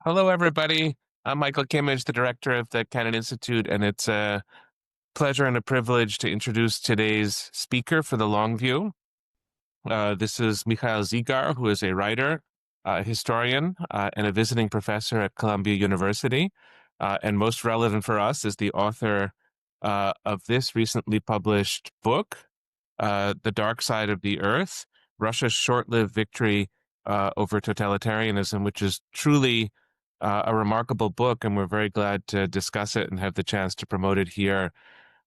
Hello, everybody. I'm Michael Kimmage, the director of the Canon Institute, and it's a pleasure and a privilege to introduce today's speaker for the long view. This is Mikhail Zygar, who is a writer, historian, and a visiting professor at Columbia University. And most relevant for us is the author of this recently published book, The Dark Side of the Earth, Russia's Short-Lived Victory over Totalitarianism, which is truly a remarkable book, and we're very glad to discuss it and have the chance to promote it here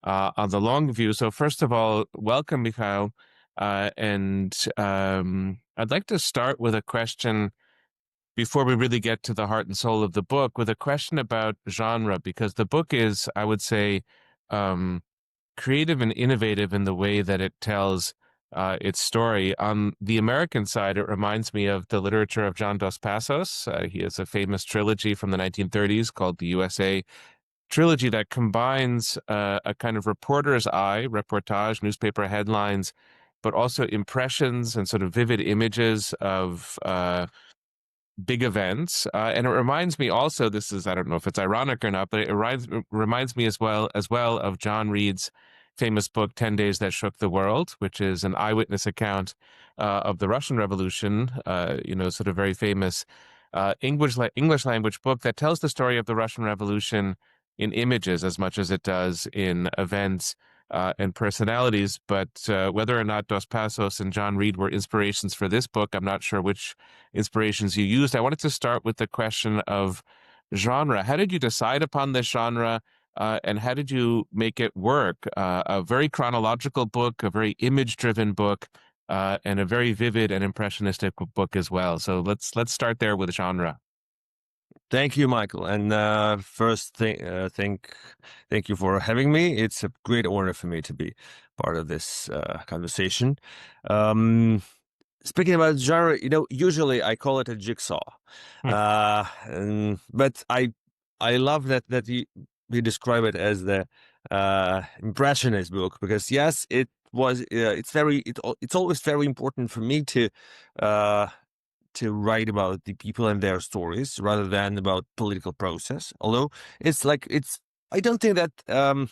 on the long view. So first of all, welcome, Mikhail. And I'd like to start with a question before we really get to the heart and soul of the book, with a question about genre, because the book is, I would say, um, creative and innovative in the way that it tells its story. On the American side, it reminds me of the literature of John Dos Passos. He has a famous trilogy from the 1930s called the USA trilogy that combines a kind of reporter's eye, reportage, newspaper headlines, but also impressions and sort of vivid images of big events. And it reminds me also, this is, I don't know if it's ironic or not, but it reminds me as well of John Reed's famous book, 10 Days That Shook the World, which is an eyewitness account of the Russian Revolution, sort of very famous English language book that tells the story of the Russian Revolution in images as much as it does in events and personalities. But whether or not Dos Passos and John Reed were inspirations for this book, I'm not sure which inspirations you used. I wanted to start with the question of genre. How did you decide upon this genre, and how did you make it work? A very chronological book, a very image-driven book, and a very vivid and impressionistic book as well. So let's start there with genre. Thank you, Michael. And first, thank you for having me. It's a great honor for me to be part of this conversation. Um, Speaking about genre, usually I call it a jigsaw, Hmm. but I love that you describe it as the impressionist book because yes, it was. It's always very important for me uh, to write about the people and their stories rather than about political process. Although I don't think that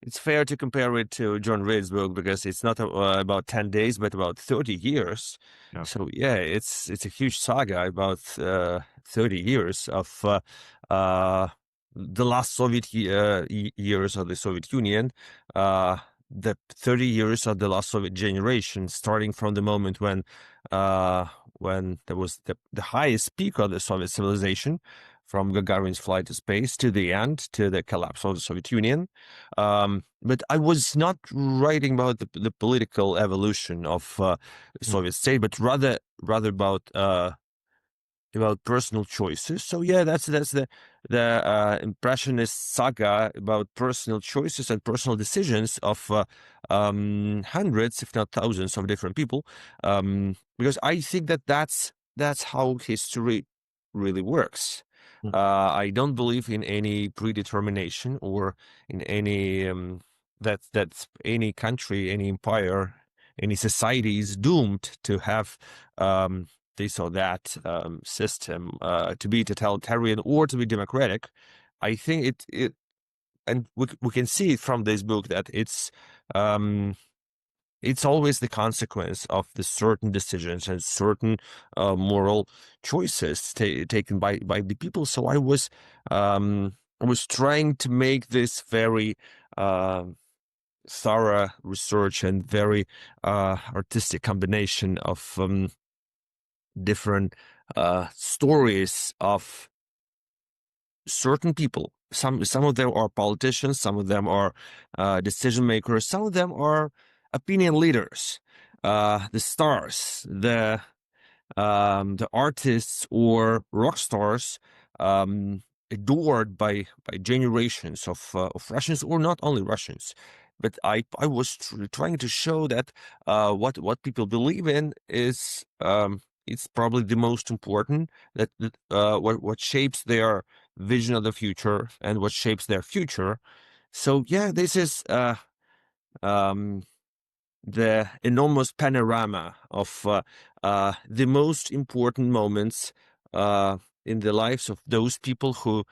it's fair to compare it to John Reed's book because it's not about 10 days, but about 30 years. Yeah. So yeah, it's a huge saga about 30 years of the last years of the Soviet Union. The 30 years of the last Soviet generation, starting from the moment when there was the highest peak of the Soviet civilization, from Gagarin's flight to space to the end, to the collapse of the Soviet Union. But I was not writing about the political evolution of the Hmm. Soviet state, but rather about personal choices. So yeah, that's the impressionist saga about personal choices and personal decisions of hundreds, if not thousands, of different people. Because I think that's how history really works. Hmm. I don't believe in any predetermination or in any that any country, any empire, any society is doomed to have this or that system to be totalitarian or to be democratic. I think and we can see it from this book that it's always the consequence of the certain decisions and certain moral choices taken by the people. So I was trying to make this very thorough research and very artistic combination of different stories of certain people. Some of them are politicians, some of them are decision makers, some of them are opinion leaders, the stars, the artists or rock stars, adored by generations of Russians, or not only Russians. But I was trying to show that what people believe in is it's probably the most important, what shapes their vision of the future and what shapes their future. So yeah, this is um, the enormous panorama of the most important moments in the lives of those people who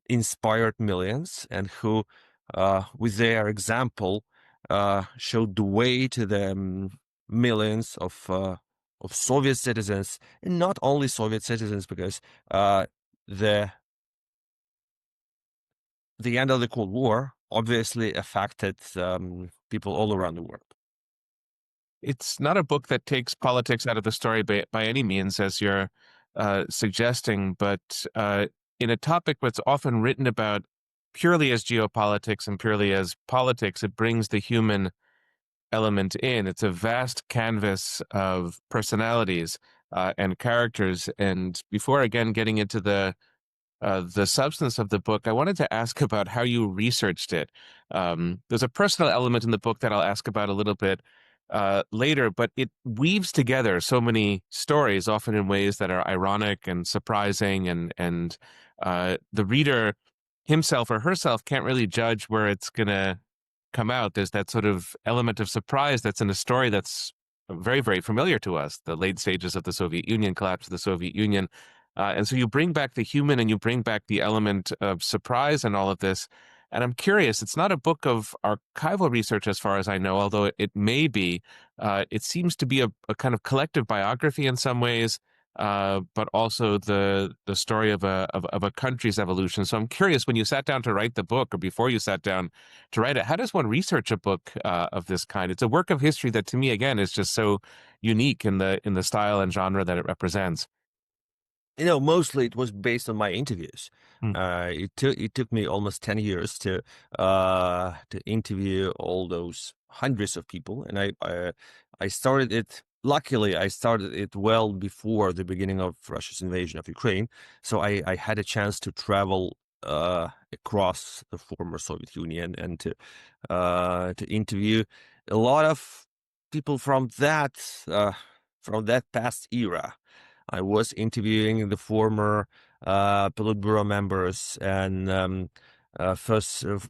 inspired millions and who, with their example, showed the way to the millions of Soviet citizens, and not only Soviet citizens, because the the end of the Cold War obviously affected people all around the world. It's not a book that takes politics out of the story by any means, as you're suggesting, but in a topic that's often written about purely as geopolitics and purely as politics, it brings the human element in. It's a vast canvas of personalities and characters. And before again getting into the substance of the book, I wanted to ask about how you researched it. There's a personal element in the book that I'll ask about a little bit later, but it weaves together so many stories, often in ways that are ironic and surprising, and the reader himself or herself can't really judge where it's gonna come out. There's that sort of element of surprise that's in a story that's very, very familiar to us, the late stages of the Soviet Union, collapse of the Soviet Union. And so you bring back the human and you bring back the element of surprise and all of this. And I'm curious, it's not a book of archival research as far as I know, although it may be. It seems to be a kind of collective biography in some ways, but also the story of a country's evolution. So I'm curious, when you sat down to write the book, or before you sat down to write it, how does one research a book of this kind? It's a work of history that, to me, again, is just so unique in the style and genre that it represents. Mostly it was based on my interviews. Mm. It took me almost 10 years to interview all those hundreds of people, and I started it. Luckily, I started it well before the beginning of Russia's invasion of Ukraine, so I had a chance to travel across the former Soviet Union and to interview a lot of people from that past era. I was interviewing the former Politburo members and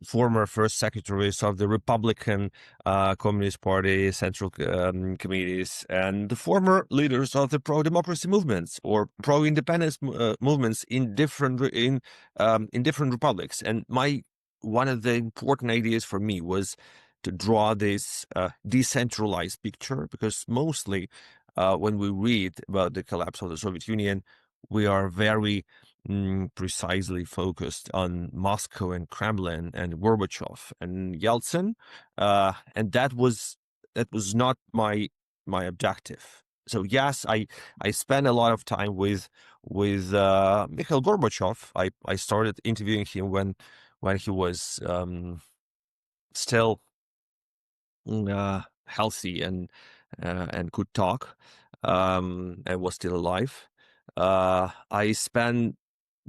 former first secretaries of the Republican Communist Party central committees and the former leaders of the pro-democracy movements or pro-independence movements in different republics. And one of the important ideas for me was to draw this decentralized picture, because mostly when we read about the collapse of the Soviet Union, we are very precisely focused on Moscow and Kremlin and Gorbachev and Yeltsin, and that was not my objective. So yes, I spent a lot of time with Mikhail Gorbachev. I started interviewing him when he was still healthy and could talk, and was still alive. I spent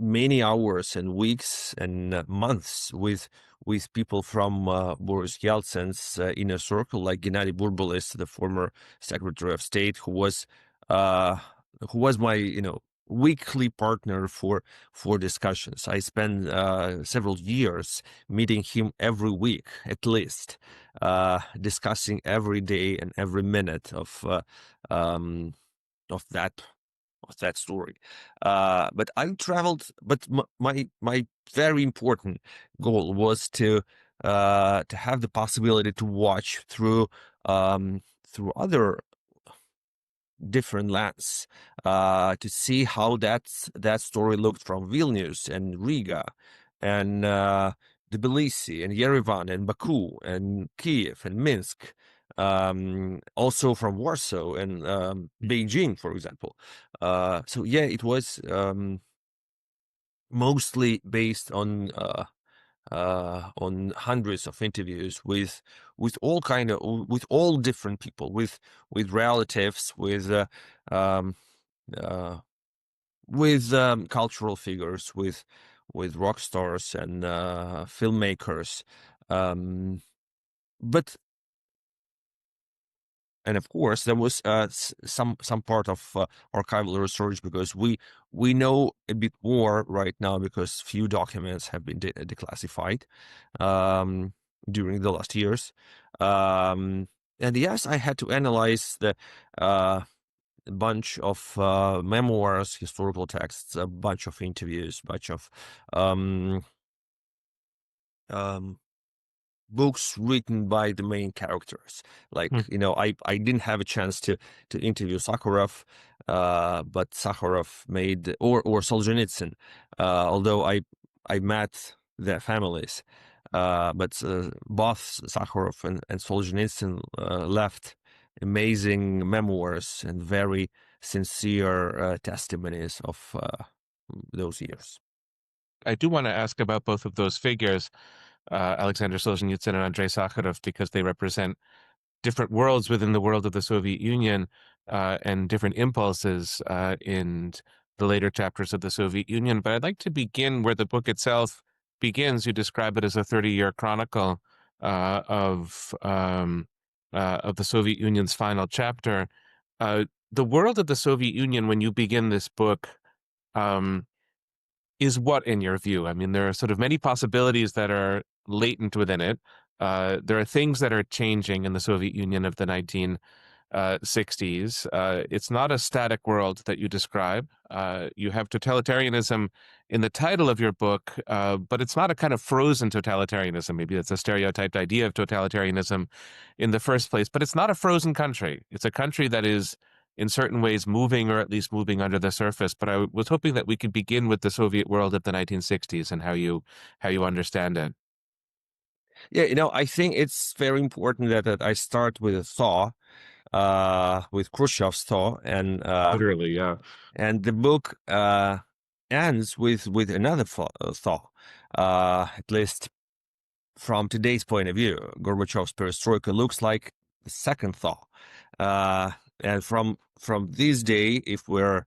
many hours and weeks and months with people from Boris Yeltsin's inner circle, like Gennady Burbulis, the former Secretary of State, who was my weekly partner for discussions. I spent several years meeting him every week at least, discussing every day and every minute um, of that story. But I traveled. But my very important goal was to have the possibility to watch through other different lands, to see how that story looked from Vilnius and Riga and Tbilisi and Yerevan and Baku and Kiev and Minsk, also from Warsaw and Beijing, for example. So yeah, it was mostly based on hundreds of interviews with all different people, with relatives, um, uh, with cultural figures, with rock stars and filmmakers, um, but and of course there was some part of archival research, because we know a bit more right now because few documents have been declassified during the last years, and yes, I had to analyze a bunch of memoirs, historical texts, a bunch of interviews, bunch of um, books written by the main characters. Like, I didn't have a chance to interview Sakharov, but Sakharov made or Solzhenitsyn, although I met their families. But both Sakharov and Solzhenitsyn left amazing memoirs and very sincere testimonies of those years. I do want to ask about both of those figures, Alexander Solzhenitsyn and Andrei Sakharov, because they represent different worlds within the world of the Soviet Union, and different impulses in the later chapters of the Soviet Union. But I'd like to begin where the book itself begins. You describe it as a 30-year chronicle of the Soviet Union's final chapter. The world of the Soviet Union, when you begin this book, um, is what in your view? I mean, there are sort of many possibilities that are latent within it. There are things that are changing in the Soviet Union of the 1960s. It's not a static world that you describe. You have totalitarianism in the title of your book, but it's not a kind of frozen totalitarianism. Maybe that's a stereotyped idea of totalitarianism in the first place, but it's not a frozen country. It's a country that is in certain ways moving, or at least moving under the surface. But I was hoping that we could begin with the Soviet world of the 1960s and how you understand it. Yeah, I think it's very important that I start with a thaw, with Khrushchev's thaw, Literally, yeah. and the book ends with another thaw, at least from today's point of view. Gorbachev's perestroika looks like the second thaw, and from this day, if we're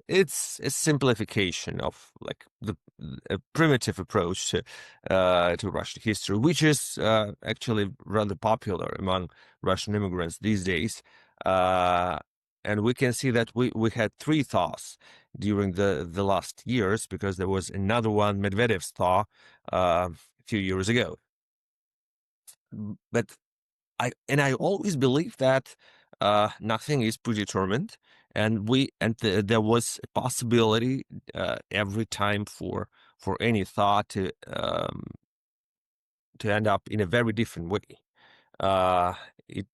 it's a simplification of like a primitive approach to Russian history, which is actually rather popular among Russian immigrants these days. And we can see that we had three thaws during the last years, because there was another one, Medvedev's thaw, a few years ago. But I always believe that nothing is predetermined, and there was a possibility every time for any thought to end up in a very different way. It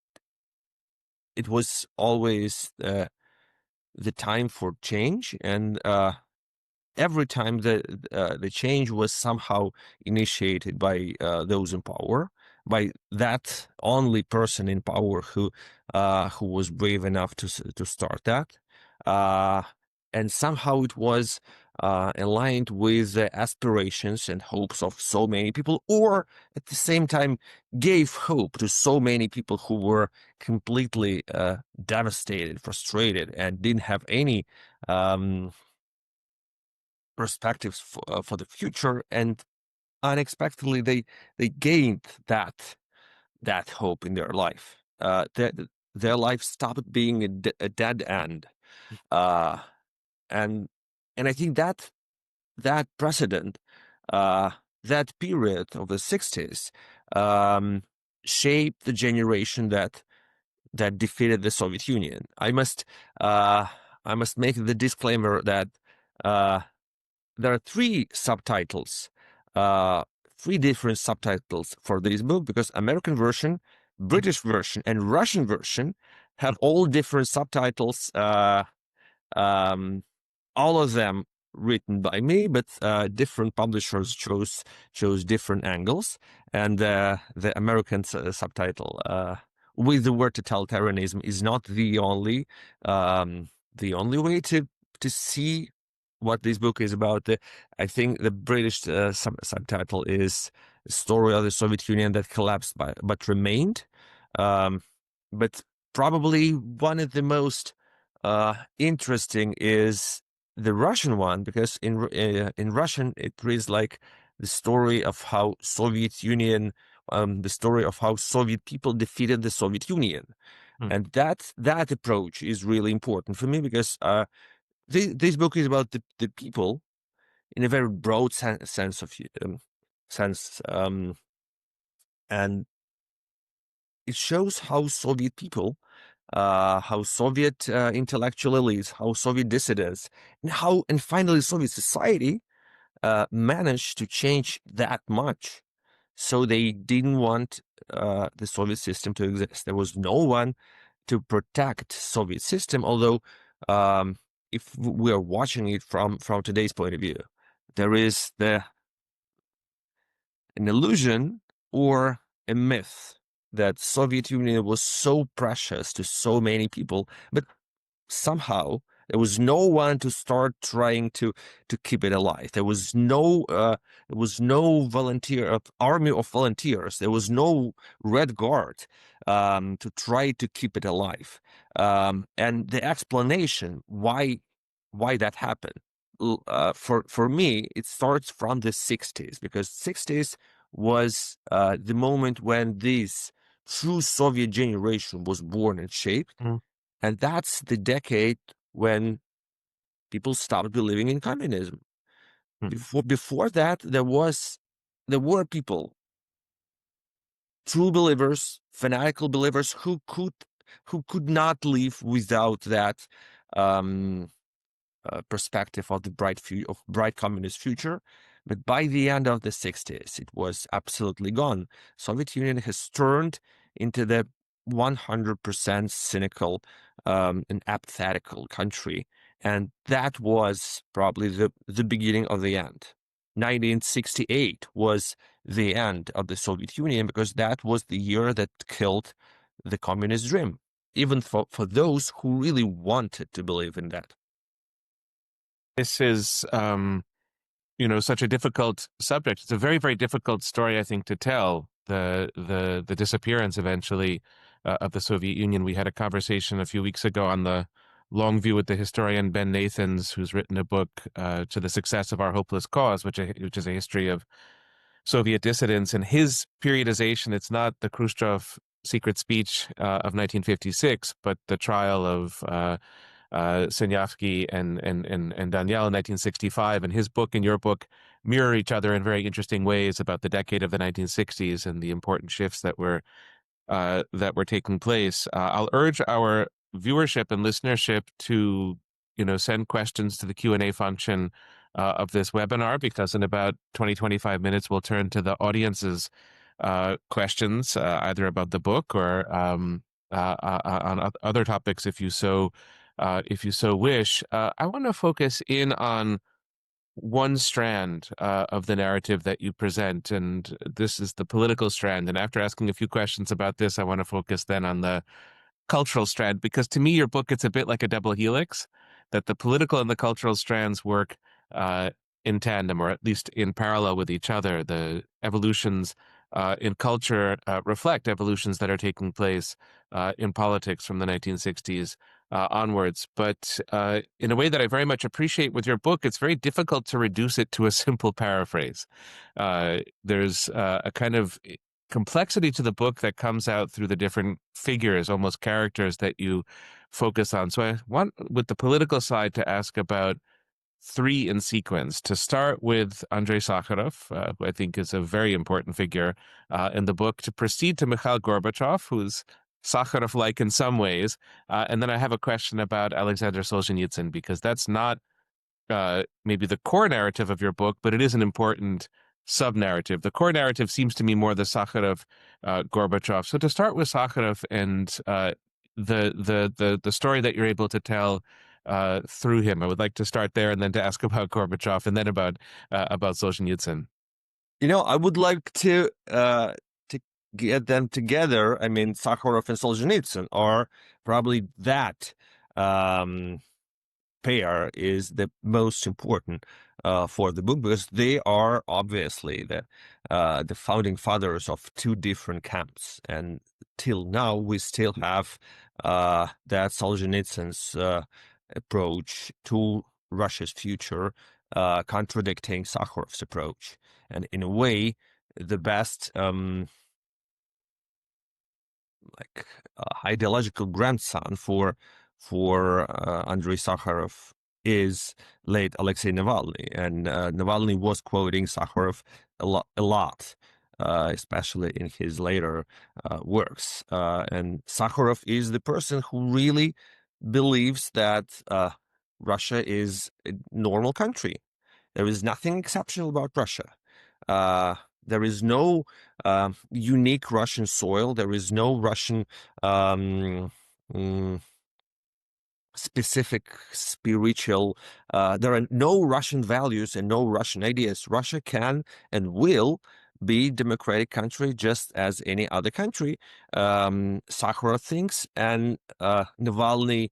it was always the time for change, and every time the change was somehow initiated by those in power, by that only person in power who was brave enough to start that, uh, and somehow it was aligned with the aspirations and hopes of so many people, or at the same time gave hope to so many people who were completely devastated, frustrated, and didn't have any perspectives for the future, and unexpectedly they gained that hope in their life. Their life stopped being a dead end, uh, and I think that precedent, that period of the 60s, shaped the generation that defeated the Soviet Union. I must make the disclaimer that there are three subtitles, three different subtitles for this book, because American version, British version, and Russian version have all different subtitles. Um, all of them written by me, but different publishers chose different angles, and the American subtitle with the word totalitarianism is not the only way to see what this book is about. I think the British subtitle is "The Story of the Soviet Union That Collapsed but Remained." But probably one of the most interesting is the Russian one, because in Russian it reads like the story of how Soviet Union, the story of how Soviet people defeated the Soviet Union, and that approach is really important for me, because this book is about the people in a very broad sense of sense, and it shows how Soviet people how Soviet intellectual elites, how Soviet dissidents, and finally Soviet society managed to change that much. So they didn't want the Soviet system to exist. There was no one to protect Soviet system, although if we are watching it from today's point of view, there is an illusion or a myth that Soviet Union was so precious to so many people, but somehow there was no one to start trying to keep it alive. There was no volunteer army of volunteers. There was no Red Guard to try to keep it alive. And the explanation why that happened, for me, it starts from the 60s, because 60s was the moment when this true Soviet generation was born and shaped. And that's the decade when people stopped believing in communism. Before that, there were people, true believers, fanatical believers, who could not live without that perspective of the bright communist future. But by the end of the 60s, it was absolutely gone. Soviet Union has turned into the 100% cynical and apathetical country. And that was probably the beginning of the end. 1968 was the end of the Soviet Union, because that was the year that killed the communist dream, even for those who really wanted to believe in that. This is, such a difficult subject. It's a very, very difficult story, I think, to tell. The disappearance eventually of the Soviet Union. We had a conversation a few weeks ago on the long view with the historian Ben Nathans, who's written a book, To the Success of Our Hopeless Cause, which is a history of Soviet dissidents. And his periodization, it's not the Khrushchev secret speech of 1956, but the trial of Sinyavsky and Daniel in 1965, and his book and your book mirror each other in very interesting ways about the decade of the 1960s and the important shifts that were taking place. I'll urge our viewership and listenership to send questions to the Q&A function of this webinar, because in about 20-25 minutes we'll turn to the audience's questions, either about the book or on other topics if you so wish. I want to focus in on one strand of the narrative that you present, and this is the political strand. And after asking a few questions about this, I want to focus then on the cultural strand, because to me, your book, it's a bit like a double helix, that the political and the cultural strands work in tandem, or at least in parallel with each other. The evolutions in culture reflect evolutions that are taking place in politics from the 1960s onwards. But in a way that I very much appreciate with your book, it's very difficult to reduce it to a simple paraphrase. There's a kind of complexity to the book that comes out through the different figures, almost characters, that you focus on. So I want, with the political side, to ask about three in sequence. To start with Andrei Sakharov, who I think is a very important figure in the book, to proceed to Mikhail Gorbachev, who's Sakharov-like in some ways, and then I have a question about Alexander Solzhenitsyn, because that's not maybe the core narrative of your book, but it is an important sub-narrative. The core narrative seems to me more the Sakharov Gorbachev. So to start with Sakharov and the story that you're able to tell through him, I would like to start there, and then to ask about Gorbachev, and then about Solzhenitsyn. I would like to get them together. I mean, Sakharov and Solzhenitsyn are probably that pair is the most important for the book, because they are obviously the founding fathers of two different camps, and till now we still have that Solzhenitsyn's approach to Russia's future contradicting Sakharov's approach, and in a way the best ideological grandson for Andrei Sakharov is late Alexei Navalny, and Navalny was quoting Sakharov a lot. especially in his later works. And Sakharov is the person who really believes that Russia is a normal country. There is nothing exceptional about Russia. There is no unique Russian soil. There is no Russian mm, specific spiritual. There are no Russian values and no Russian ideas. Russia can and will be a democratic country just as any other country. Sakharov thinks, and Navalny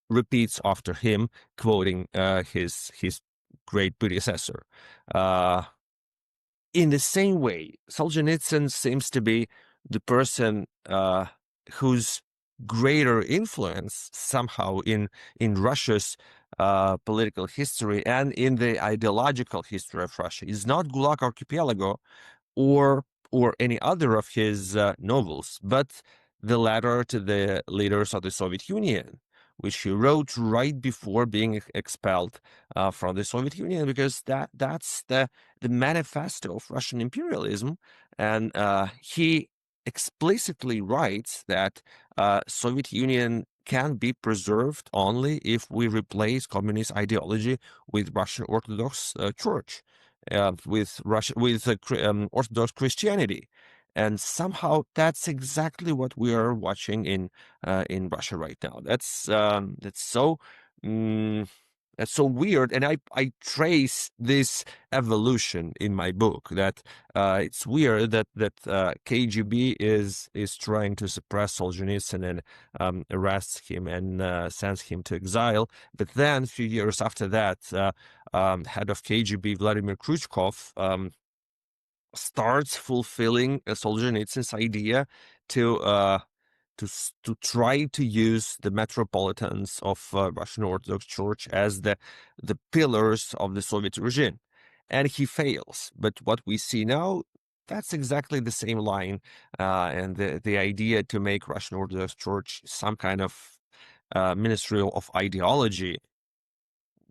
repeats after him, quoting his great predecessor. In the same way, Solzhenitsyn seems to be the person whose greater influence somehow in Russia's political history and in the ideological history of Russia is not Gulag Archipelago or any other of his novels, but the letter to the leaders of the Soviet Union, which he wrote right before being expelled from the Soviet Union, because that's the manifesto of Russian imperialism, and he explicitly writes that Soviet Union can be preserved only if we replace communist ideology with Russian Orthodox Church, with Orthodox Christianity. And somehow that's exactly what we are watching in Russia right now. That's so that's so weird, and I trace this evolution in my book. That it's weird that KGB is trying to suppress Solzhenitsyn and arrests him and sends him to exile. But then a few years after that, head of KGB Vladimir Khrushchev starts fulfilling Solzhenitsyn's idea to try to use the metropolitans of Russian Orthodox Church as the pillars of the Soviet regime, and he fails. But what we see now, that's exactly the same line, and the idea to make Russian Orthodox Church some kind of ministry of ideology.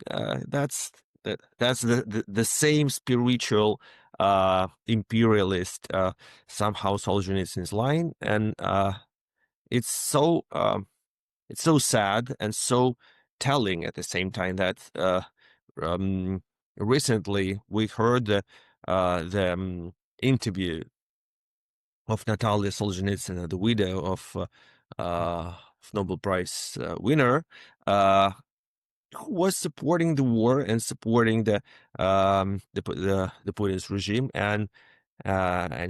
That's the same spiritual imperialist somehow Solzhenitsyn's line, and it's so sad and so telling at the same time that recently we heard the interview of Natalia Solzhenitsyn, the widow of Nobel Prize winner, who was supporting the war and supporting the Putin's regime, and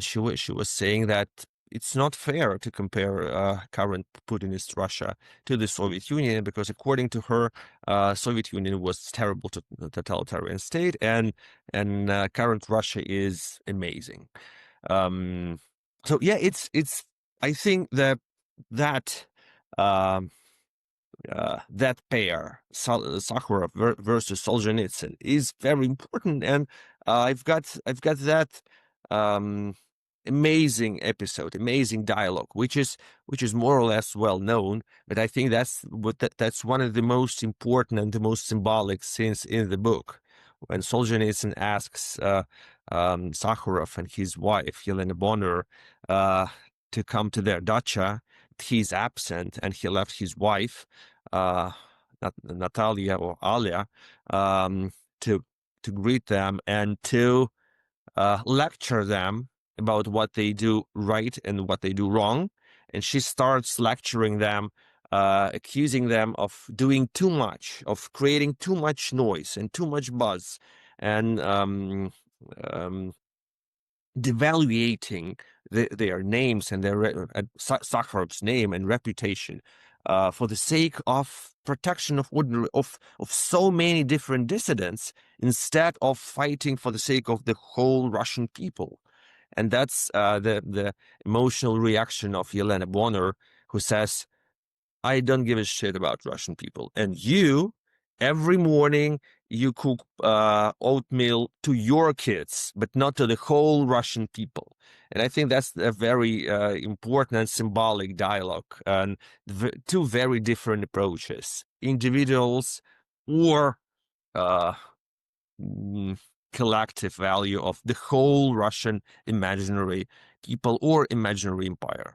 she was saying that it's not fair to compare current Putinist Russia to the Soviet Union, because according to her, Soviet Union was terrible to totalitarian state, and current Russia is amazing. So yeah, it's I think that um, that pair, Sakharov versus Solzhenitsyn, is very important, and I've got that amazing episode, amazing dialogue, which is more or less well known, but I think that's one of the most important and the most symbolic scenes in the book, when Solzhenitsyn asks Sakharov and his wife Yelena Bonner to come to their dacha. He's absent, and he left his wife, Natalia or Alia, to greet them and to lecture them about what they do right and what they do wrong. And she starts lecturing them, accusing them of doing too much, of creating too much noise and too much buzz, and devaluating their names and their Sakharov's name and reputation for the sake of protection of so many different dissidents, instead of fighting for the sake of the whole Russian people. And that's the emotional reaction of Yelena Bonner, who says, I don't give a shit about Russian people. And you, every morning, you cook oatmeal to your kids, but not to the whole Russian people. And I think that's a very important and symbolic dialogue, and two very different approaches. Individuals or collective value of the whole Russian imaginary people or imaginary empire.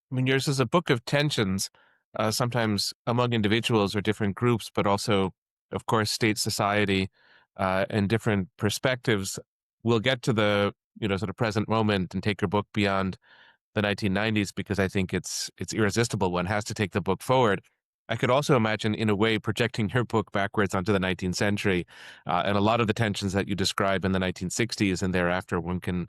I mean, yours is a book of tensions, sometimes among individuals or different groups, but also, of course, state society, and different perspectives. We'll get to the, sort of present moment and take your book beyond the 1990s because I think it's irresistible. One has to take the book forward. I could also imagine, in a way, projecting your book backwards onto the 19th century, and a lot of the tensions that you describe in the 1960s and thereafter. One can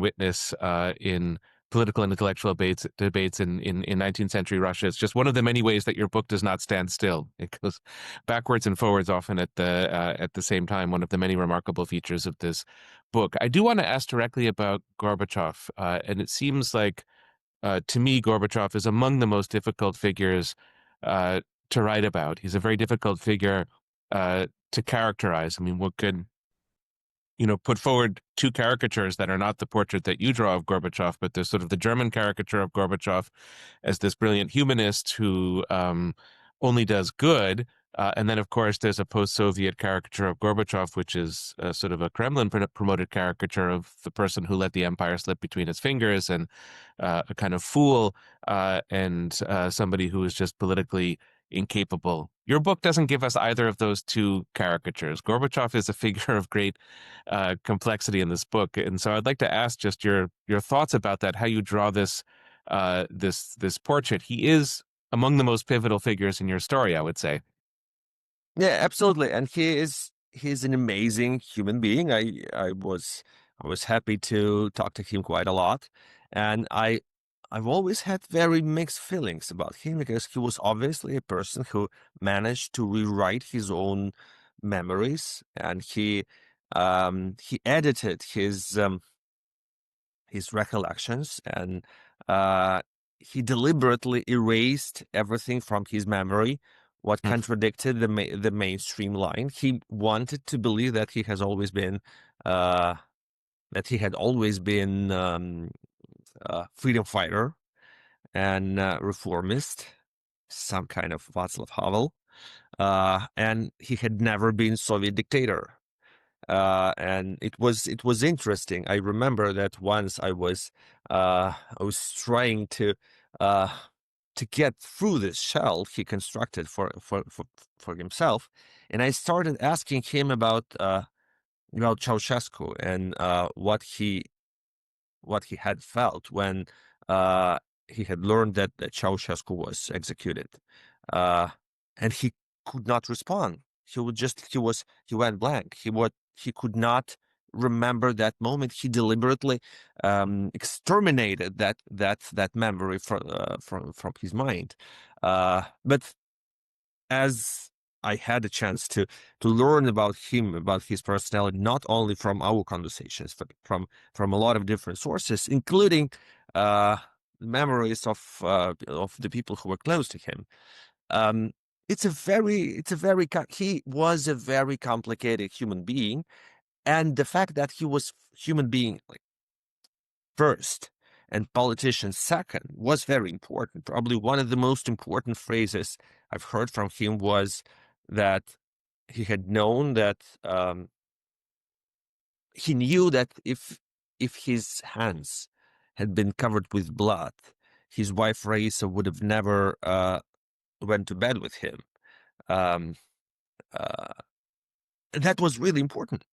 witness in political and intellectual debates in 19th century Russia. It's just one of the many ways that your book does not stand still. It goes backwards and forwards often at the same time. One of the many remarkable features of this book. I do want to ask directly about Gorbachev, and it seems like to me Gorbachev is among the most difficult figures uh, to write about. He's a very difficult figure to characterize. I mean, what could put forward two caricatures that are not the portrait that you draw of Gorbachev, but there's sort of the German caricature of Gorbachev as this brilliant humanist who only does good. And then, of course, there's a post-Soviet caricature of Gorbachev, which is sort of a Kremlin-promoted caricature of the person who let the empire slip between his fingers and a kind of fool and somebody who is just politically incapable. Your book doesn't give us either of those two caricatures. Gorbachev is a figure of great complexity in this book, and so I'd like to ask just your thoughts about that. How you draw this portrait. He is among the most pivotal figures in your story, I would say. Yeah, absolutely. And he's an amazing human being. I was happy to talk to him quite a lot. And I've always had very mixed feelings about him because he was obviously a person who managed to rewrite his own memories, and he edited his recollections, and uh, he deliberately erased everything from his memory what Mm. contradicted the mainstream line. He wanted to believe that uh, he had always been a freedom fighter and reformist, some kind of Václav Havel, and he had never been Soviet dictator. And it was interesting. I remember that once I was trying uh, to get through this shell he constructed for himself, and I started asking him about Ceausescu and what he had felt when he had learned that Ceausescu was executed, uh, and he could not respond. He went blank. He could not remember that moment. He deliberately exterminated that memory from his mind. But as I had a chance to learn about him, about his personality, not only from our conversations, but from a lot of different sources, including uh, memories of the people who were close to him. Um, he was a very complicated human being, and the fact that he was human being like first and politician second was very important. Probably one of the most important phrases I've heard from him was that he had known that he knew that if his hands had been covered with blood, his wife Raisa would have never went to bed with him. Um, uh, that was really important.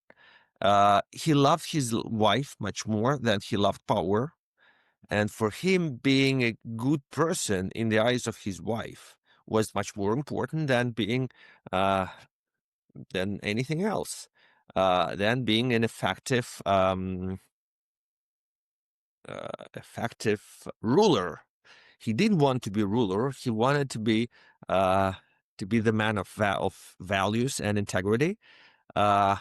He loved his wife much more than he loved power. And for him, being a good person in the eyes of his wife was much more important uh, than anything else, than being an effective ruler. He didn't want to be ruler. He wanted uh, to be the man of values and integrity. Uh,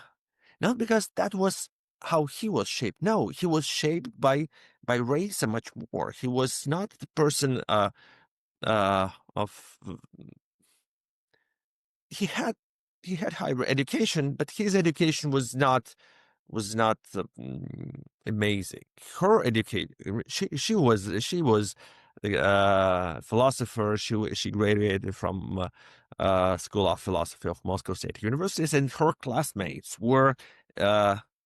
Not because that was how he was shaped. No, he was shaped by race and much more. He was not the person of he had higher education, but his education was not amazing. Her education, she was philosopher. She graduated from School of Philosophy of Moscow State University, and her classmates were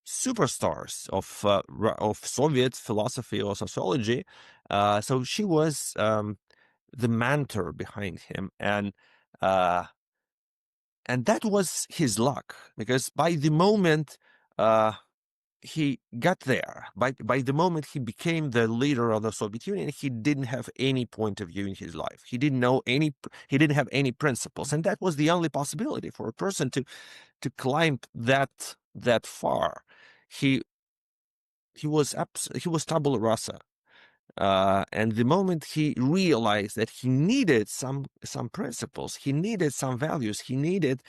superstars of Soviet philosophy or sociology. So she was the mentor behind him, and that was his luck, because by the moment he got there, by the moment he became the leader of the Soviet Union, he didn't have any point of view in his life. He didn't have any principles, and that was the only possibility for a person to climb that far. He he was tabula rasa. And the moment he realized that he needed some principles, he needed some values, he needed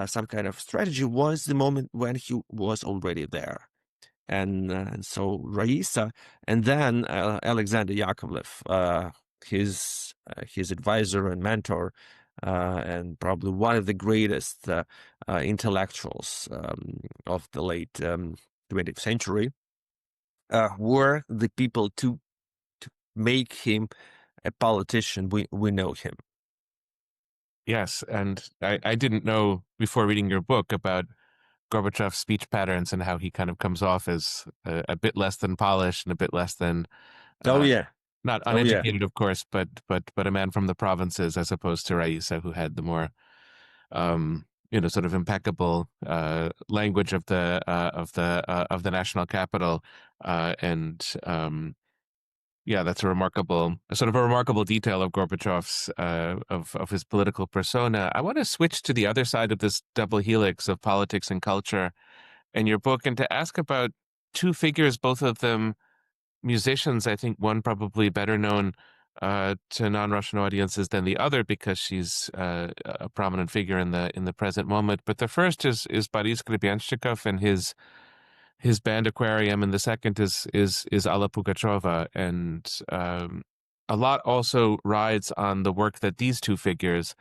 some kind of strategy, was the moment when he was already there. And so Raisa, and then Alexander Yakovlev, his advisor and mentor, and probably one of the greatest intellectuals of the late 20th century, were the people to make him a politician we know him. Yes, and I didn't know before reading your book about Gorbachev's speech patterns and how he kind of comes off as a bit less than polished and a bit less than Oh uh, yeah, not oh yeah. uneducated, of course, but a man from the provinces, as opposed to Raisa, who had the more sort of impeccable language of the national capital, and yeah, that's a sort of a remarkable detail of Gorbachev's of his political persona. I want to switch to the other side of this double helix of politics and culture in your book, and to ask about two figures, both of them musicians. I think one probably better known to non-Russian audiences than the other, because she's a prominent figure in the present moment. But the first is Boris Grebenshchikov and his band Aquarium, and the second is Alla Pugacheva. And a lot also rides on the work that these two figures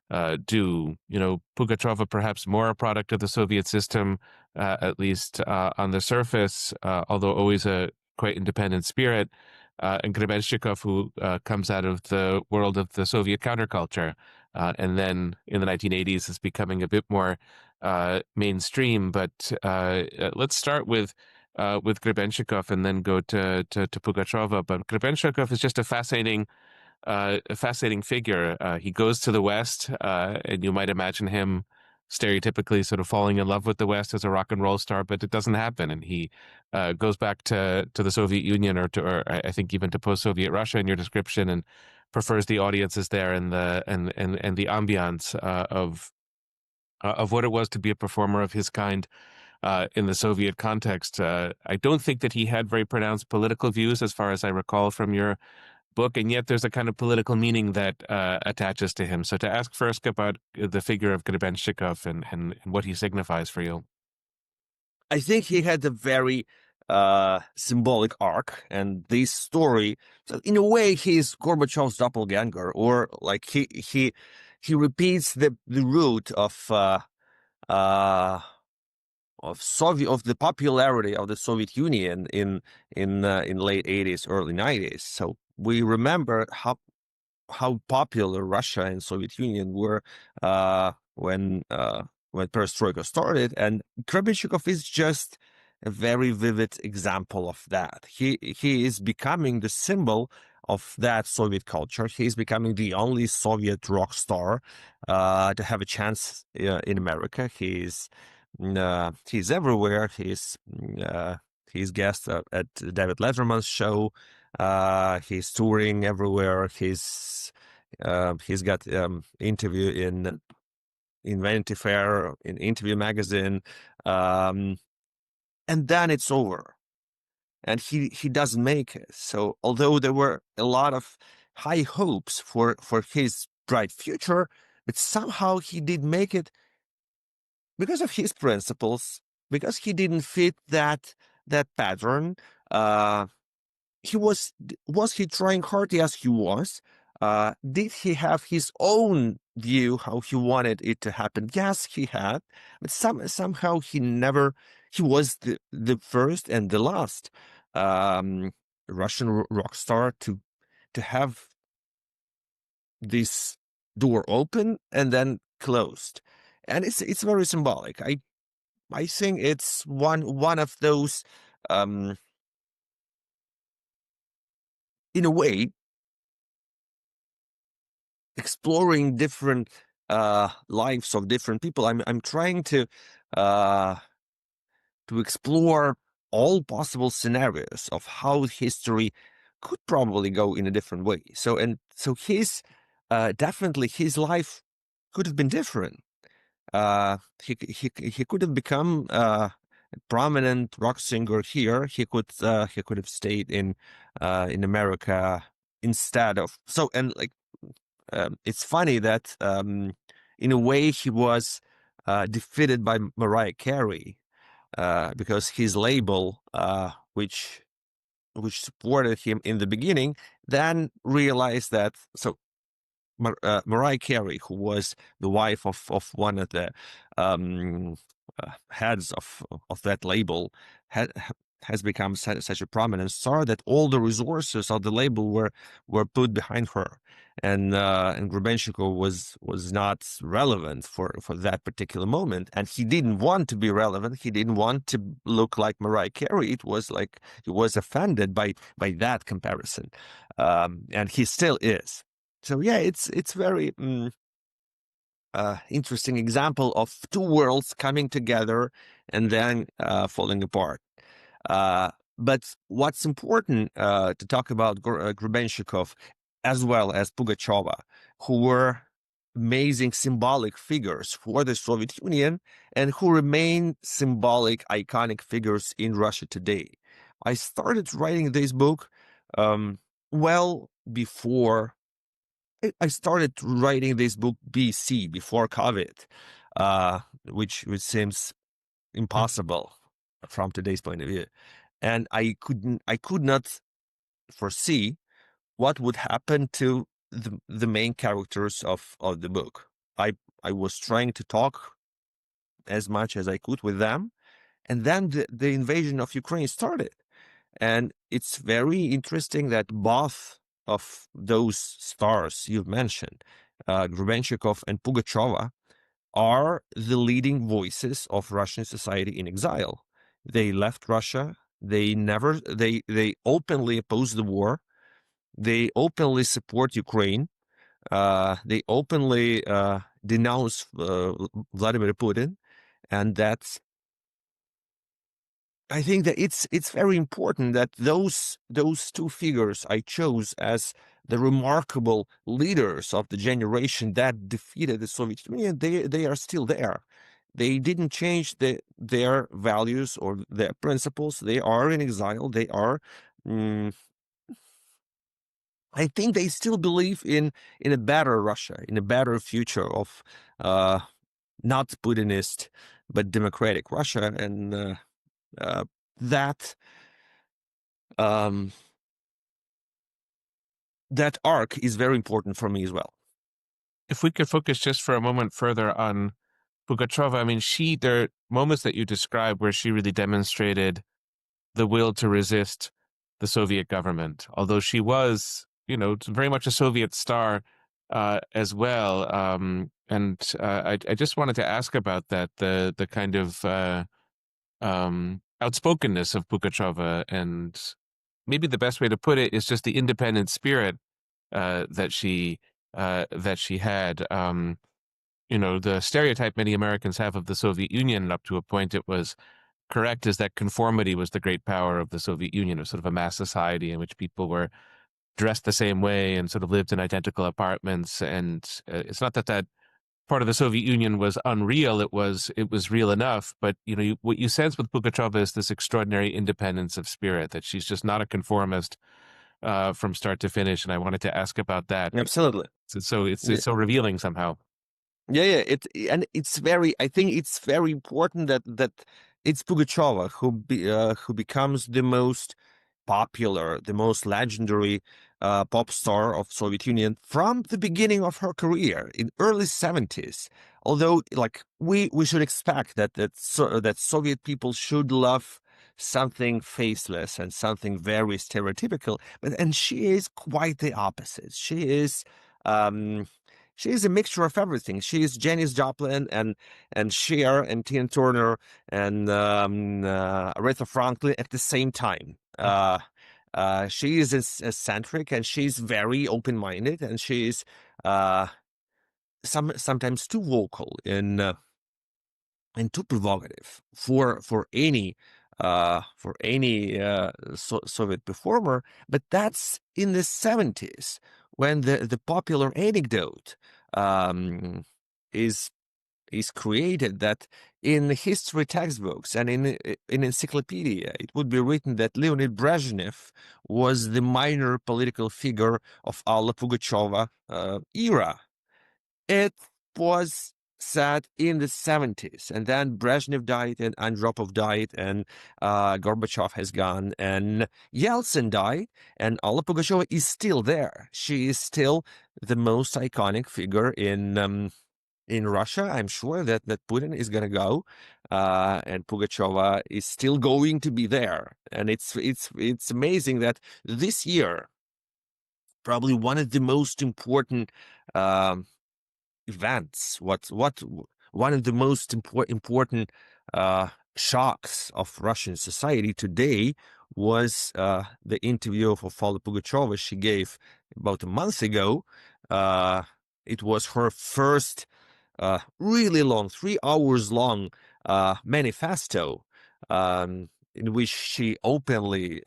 do. Pugacheva perhaps more a product of the Soviet system, at least on the surface, although always a quite independent spirit, and Grebenshchikov, who comes out of the world of the Soviet counterculture, and then in the 1980s is becoming a bit more mainstream. But let's start with Grebenshchikov and then go to Pugacheva. But Grebenshchikov is just a fascinating figure. He goes to the West, and you might imagine him stereotypically sort of falling in love with the West as a rock and roll star, but it doesn't happen. And he goes back to the Soviet Union, or I think even to post-Soviet Russia in your description, and prefers the audiences there and the ambiance of what it was to be a performer of his kind in the Soviet context. I don't think that he had very pronounced political views, as far as I recall from your book, and yet there's a kind of political meaning that attaches to him. So to ask first about the figure of Grebenshchikov and what he signifies for you. I think he had a very symbolic arc, and this story, so in a way, he's Gorbachev's doppelganger, or like he repeats the root of the popularity of the Soviet Union in late 80s, early 90s. So we remember how popular Russia and Soviet Union were when Perestroika started, and Krebenchikov is just a very vivid example of that. He is becoming the symbol of that Soviet culture. He is becoming the only Soviet rock star to have a chance in America. He's everywhere. He's guest at David Letterman's show. He's touring everywhere. He's got interview in Vanity Fair, in Interview magazine, and then it's over, and he doesn't make it. So although there were a lot of high hopes for his bright future, but somehow he did make it because of his principles, because he didn't fit that pattern. He was he trying hard? Yes, he was. Did he have his own view how he wanted it to happen? Yes, he had, but somehow he was the first and the last Russian rock star to to have this door open and then closed, and it's very symbolic. I think it's one of those, um, in a way, exploring different lives of different people. I'm trying to explore all possible scenarios of how history could probably go in a different way. So his definitely his life could have been different. He could have become a prominent rock singer here. He could have stayed in America instead of so. And like, it's funny that in a way he was defeated by Mariah Carey, because his label, which supported him in the beginning, then realized that Mariah Carey, who was the wife of one of the um, heads of that label, has become such a prominent star that all the resources of the label were put behind her, and Grubenshikov was not relevant for that particular moment, and he didn't want to be relevant. He didn't want to look like Mariah Carey. It was like he was offended by that comparison, and he still is. So yeah, it's very interesting example of two worlds coming together and then falling apart. But what's important to talk about Grubenshikov as well as Pugacheva, who were amazing symbolic figures for the Soviet Union and who remain symbolic, iconic figures in Russia today. I started writing this book well before I started writing this book BC, before COVID, which seems impossible from today's point of view, and I could not foresee what would happen to the main characters of the book. I was trying to talk as much as I could with them, and then the invasion of Ukraine started. And it's very interesting that both of those stars you've mentioned, Grubenshikov and Pugacheva, are the leading voices of Russian society in exile. They left Russia. They openly oppose the war. They openly support Ukraine. They openly denounce Vladimir Putin, and that's I think that it's very important that those two figures I chose as the remarkable leaders of the generation that defeated the Soviet Union, they are still there. They didn't change their values or their principles. They are in exile. They are. mm, I think they still believe in a better Russia, in a better future of uh, not Putinist but democratic Russia, and that um, that arc is very important for me as well. If we could focus just for a moment further on Pugacheva, I mean, there are moments that you described where she really demonstrated the will to resist the Soviet government, although she was, very much a Soviet star as well. I just wanted to ask about that, the kind of outspokenness of Pugacheva, and maybe the best way to put it is just the independent spirit that she had. The stereotype many Americans have of the Soviet Union, and up to a point it was correct, is that conformity was the great power of the Soviet Union, of sort of a mass society in which people were dressed the same way and sort of lived in identical apartments. And it's not that part of the Soviet Union was unreal; it was real enough. But what you sense with Pugacheva is this extraordinary independence of spirit, that she's just not a conformist from start to finish. And I wanted to ask about that. Absolutely. So it's so revealing somehow. Yeah. I think it's very important that it's Pugacheva who becomes the most popular, the most legendary pop star of Soviet Union from the beginning of her career in early 70s. Although, like, we should expect that Soviet people should love something faceless and something very stereotypical. And she is quite the opposite. Um, she is a mixture of everything. She is Janis Joplin and Cher and Tina Turner and Aretha Franklin at the same time. She is eccentric and she's very open-minded, and she's uh, sometimes too vocal and too provocative for any Soviet performer. But that's in the 70s, when the popular anecdote um, is is created, that in history textbooks and in encyclopedia it would be written that Leonid Brezhnev was the minor political figure of Alla Pugacheva era. It was said in the 70s, and then Brezhnev died, and Andropov died, and Gorbachev has gone, and Yeltsin died, and Alla Pugacheva is still there. She is still the most iconic figure in Russia. I'm sure that Putin is going to go, and Pugacheva is still going to be there. And it's amazing that this year, probably one of the most important um, events, what one of the most important shocks of Russian society today was the interview of Alla Pugacheva she gave about a month ago. It was her first really long, 3 hours long manifesto, in which she openly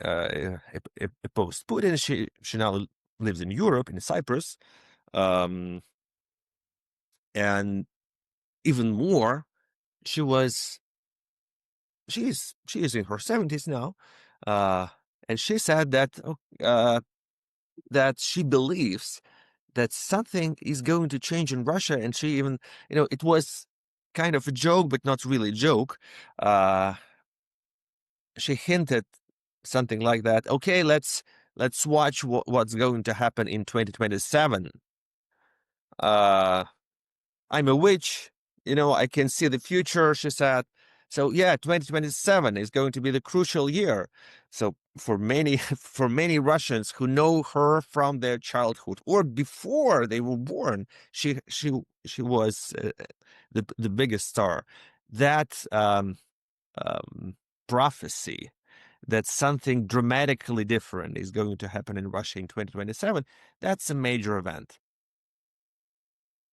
opposed Putin. She now lives in Europe, in Cyprus, um, and even more, she is in her 70s now, uh, and she said that she believes that something is going to change in Russia. And she even, it was kind of a joke, but not really a joke. She hinted something like that. Okay, let's watch what's going to happen in 2027. I'm a witch, I can see the future, she said. So yeah, 2027 is going to be the crucial year. So for many for many Russians who know her from their childhood or before they were born, she was the biggest star. That um, prophecy that something dramatically different is going to happen in Russia in 2027, that's a major event.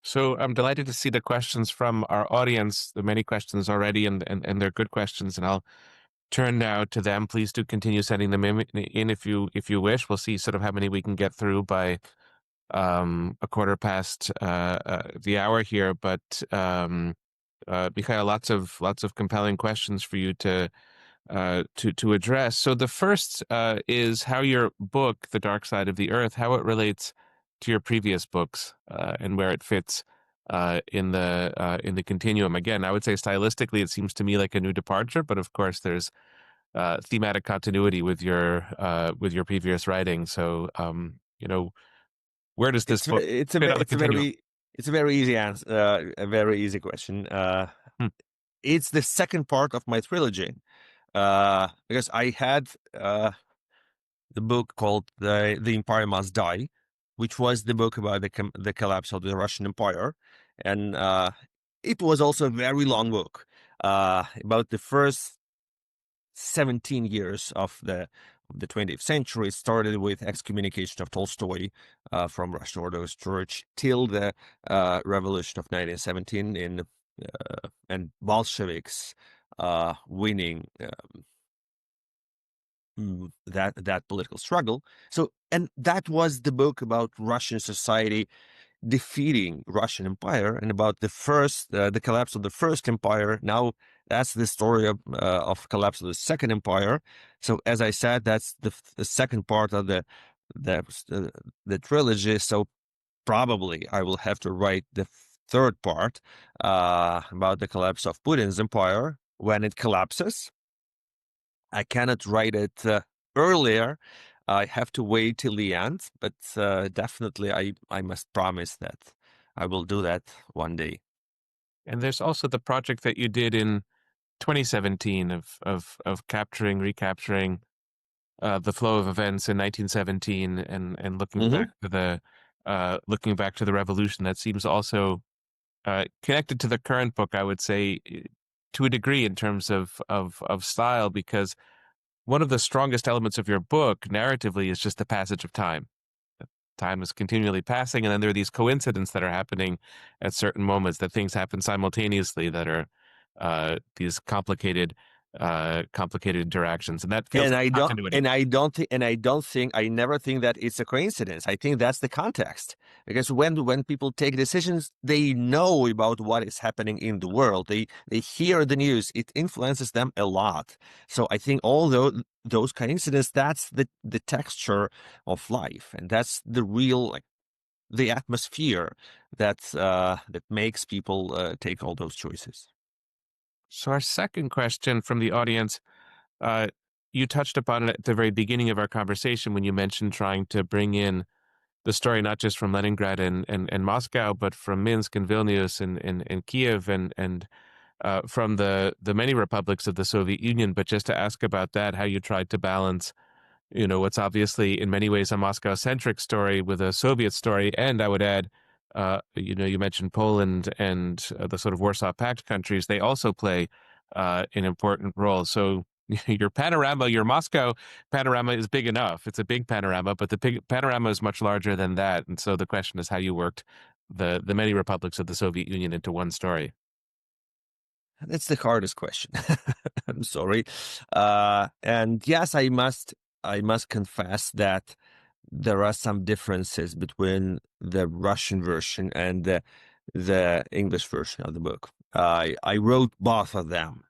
So I'm delighted to see the questions from our audience, the many questions already, and they're good questions, and I'll turn now to them. Please do continue sending them in if you wish. We'll see sort of how many we can get through by a quarter past the hour here. But Mikhail, lots of compelling questions for you to address. So the first is how your book, The Dark Side of the Earth, how it relates to your previous books and where it fits in the continuum. Again, I would say stylistically, it seems to me like a new departure, but of course, there's thematic continuity with your previous writing. So, where does this book fit on the continuum? It's a very easy answer, a very easy question. Hmm. It's the second part of my trilogy, because I had the book called the Empire Must Die, which was the book about the collapse of the Russian Empire, and it was also a very long book about the first 17 years of the 20th century. It started with excommunication of Tolstoy from Russian Orthodox Church till the revolution of 1917 and Bolsheviks winning that political struggle. So, and that was the book about Russian society defeating Russian Empire, and about the collapse of the First Empire. Now that's the story of collapse of the Second Empire. So as I said, that's the second part of the trilogy. So probably I will have to write the third part about the collapse of Putin's empire when it collapses. I cannot write it earlier. I have to wait till the end, but definitely I must promise that I will do that one day. And there's also the project that you did in 2017 of capturing, recapturing the flow of events in 1917 and looking back to the revolution. That seems also connected to the current book, I would say, to a degree in terms of style, because one of the strongest elements of your book narratively is just the passage of time. Time is continually passing, and then there are these coincidences that are happening at certain moments, that things happen simultaneously that are these complicated interactions, and that feels And like continuity. I never think that it's a coincidence. I think that's the context. Because when people take decisions, they know about what is happening in the world. They hear the news. It influences them a lot. So I think all those coincidences, that's the texture of life, and that's the real, like, the atmosphere that makes people take all those choices. So our second question from the audience, uh, you touched upon it at the very beginning of our conversation when you mentioned trying to bring in the story not just from Leningrad and Moscow, but from Minsk and Vilnius and Kiev and from the many republics of the Soviet Union. But just to ask about that, how you tried to balance, what's obviously in many ways a Moscow-centric story with a Soviet story. And I would add, you mentioned Poland and the sort of Warsaw Pact countries. They also play an important role. So your Moscow panorama is big enough. It's a big panorama, but the big panorama is much larger than that. And so the question is how you worked the many republics of the Soviet Union into one story. That's the hardest question. I'm sorry. And yes, I must confess that there are some differences between the Russian version and the English version of the book. I wrote both of them,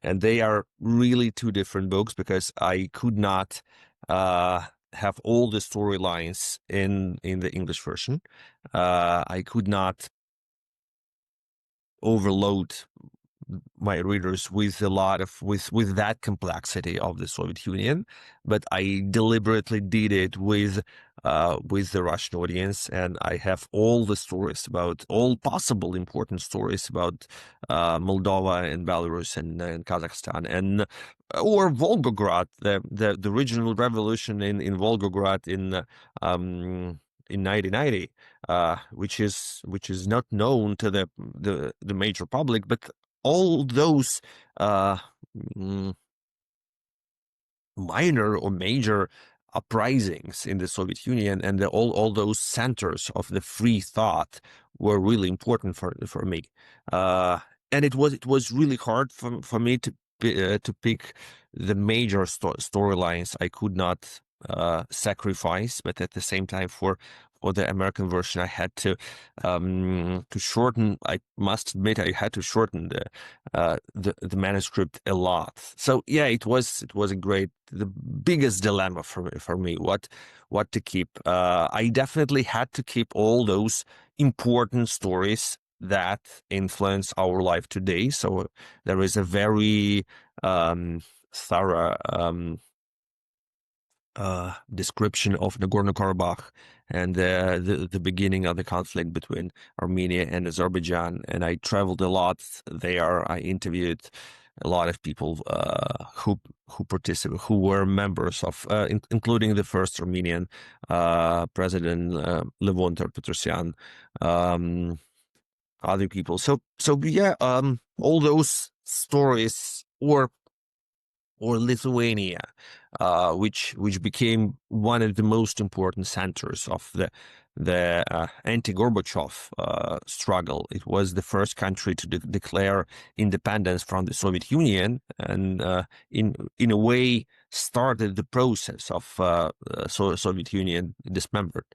and they are really two different books because I could not have all the storylines in the English version. I could not overload my readers with a lot of with that complexity of the Soviet Union, but I deliberately did it with the Russian audience, and I have all the stories about all possible important stories about Moldova and Belarus and Kazakhstan and or Volgograd, the regional revolution in Volgograd in 1990, which is not known to the major public, but all those uh, mm, minor or major uprisings in the Soviet Union and all those centers of the free thought were really important for me. And it was really hard for me to pick the major storylines I could not sacrifice, but at the same time for the American version I had to shorten. I must admit I had to shorten the manuscript a lot. So yeah, it was the biggest dilemma for me what to keep. I definitely had to keep all those important stories that influence our life today. So there is a very thorough description of Nagorno-Karabakh and the beginning of the conflict between Armenia and Azerbaijan. And I traveled a lot there. I interviewed a lot of people who participated, who were members of, including the first Armenian president, Levon Ter-Petrosyan, other people. So yeah, all those stories, or Lithuania, which became one of the most important centers of the anti-Gorbachev struggle. It was the first country to declare independence from the Soviet Union, and in a way started the process of Soviet Union dismembered.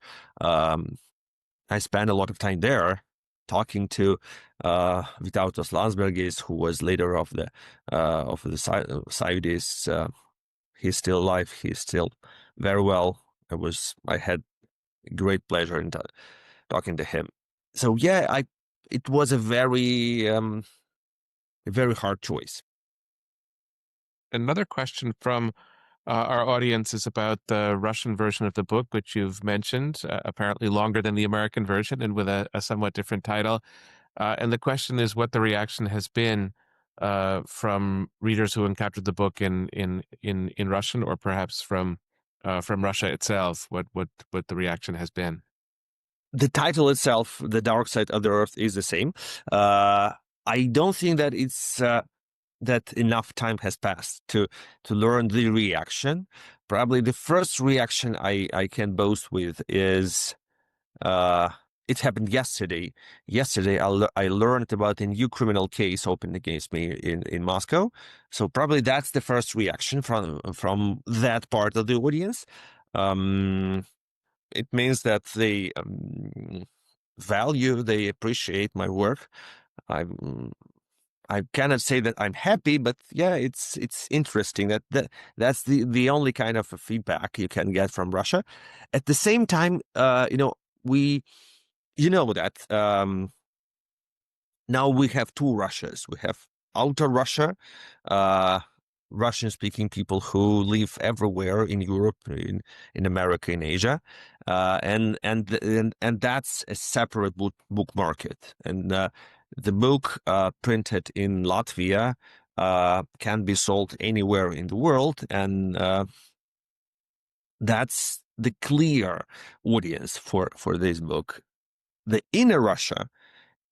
I spent a lot of time there talking to Vytautas Landsbergis, who was leader of the Sąjūdis. He's still alive. He's still very well. I had great pleasure in talking to him. So yeah, it was a very hard choice. Another question from our audience is about the Russian version of the book, which you've mentioned, apparently longer than the American version and with a somewhat different title. And the question is what the reaction has been from readers who encountered the book in Russian, or perhaps from Russia itself. What the reaction has been. The title itself, "The Dark Side of the Earth," is the same. I don't think that it's that enough time has passed to learn the reaction. Probably the first reaction I can boast with is uh, it happened yesterday. Yesterday, I learned about a new criminal case opened against me in Moscow. So probably that's the first reaction from that part of the audience. Um, it means that they value, they appreciate my work. I'm I cannot say that I'm happy, but yeah, it's interesting that's the only kind of feedback you can get from Russia. At the same time, we that now we have two Russias. We have outer Russia, uh, Russian-speaking people who live everywhere in Europe, in America, in Asia, and that's a separate book market. And the book printed in Latvia can be sold anywhere in the world, and that's the clear audience for this book. The inner Russia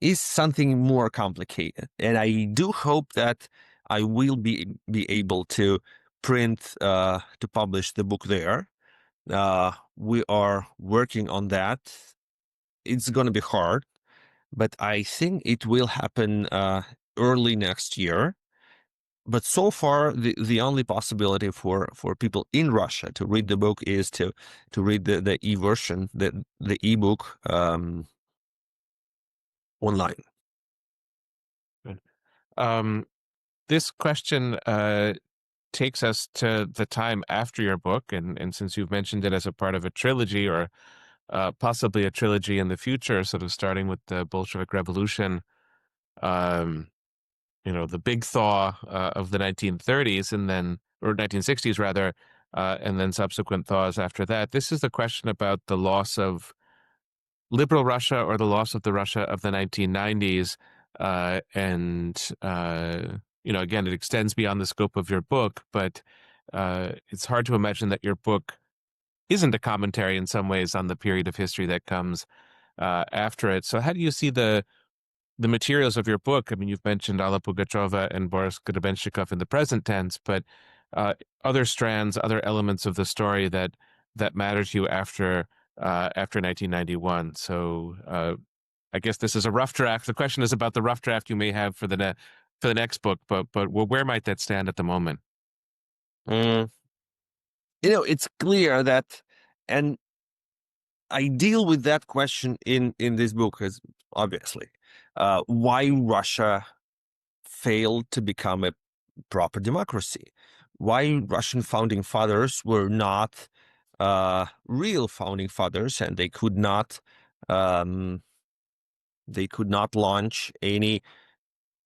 is something more complicated, and I do hope that I will be able to print to publish the book there. We are working on that. It's going to be hard, but I think it will happen early next year. But so far, the only possibility for people in Russia to read the book is to read the e-version, the e-book online. Um, this question takes us to the time after your book, and since you've mentioned it as a part of a trilogy, or possibly a trilogy in the future, sort of starting with the Bolshevik Revolution, um, the big thaw of the 1930s, and then, or 1960s rather, and then subsequent thaws after that. This is the question about the loss of liberal Russia, or the loss of the Russia of the 1990s. And again, it extends beyond the scope of your book, but it's hard to imagine that your book isn't a commentary in some ways on the period of history that comes after it. So how do you see the materials of your book? I mean, you've mentioned Alla Pugacheva and Boris Golubenshchikov in the present tense, but other strands, other elements of the story that matter to you after 1991. So I guess this is a rough draft. The question is about the rough draft you may have for the next book, but where might that stand at the moment? Mm. It's clear that, and I deal with that question in this book, as obviously why Russia failed to become a proper democracy, why Russian founding fathers were not real founding fathers, and um, they could not launch any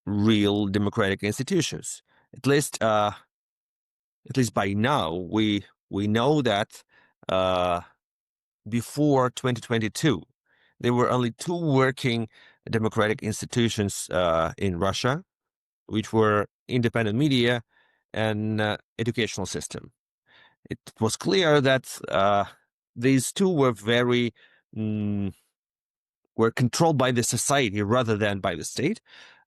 real democratic institutions. At least by now, we know that before 2022, there were only two working democratic institutions in Russia, which were independent media and educational system. It was clear that these two were very were controlled by the society rather than by the state.